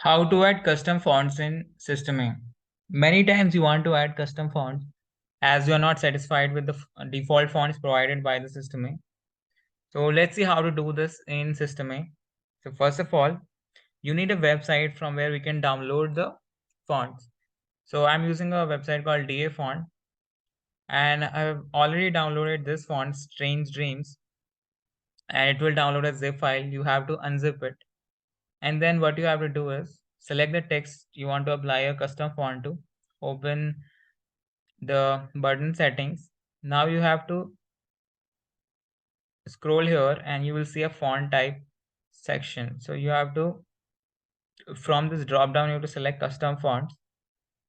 How to add custom fonts in System A. Many times you want to add custom fonts as you are not satisfied with the default fonts provided by the System A. So let's see how to do this in System A. So first of all, you need a website from where we can download the fonts. So I'm using a website called DA Font, and I've already downloaded this font, Strange Dreams, and it will download a zip file. You have to unzip it. And then what you have to do is select the text you want to apply a custom font to, open the button settings. Now you have to scroll here and you will see a font type section. So you have to, from this drop down, you have to select custom fonts,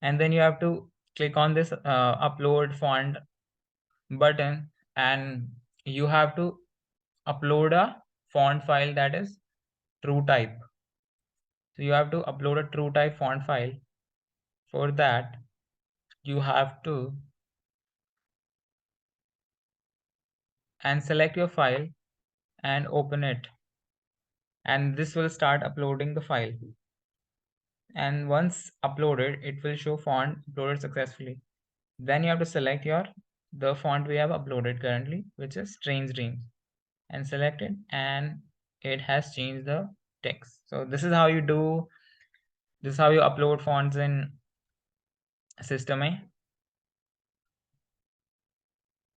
and then you have to click on this upload font button, and you have to upload a font file that is true type. So you have to upload a true type font file. For that, you have to and select your file and open it, and this will start uploading the file. And once uploaded, it will show font uploaded successfully. Then you have to select the font we have uploaded currently, which is Strange Dreams, and select it, and it has changed the text. So this is how you upload fonts in System A.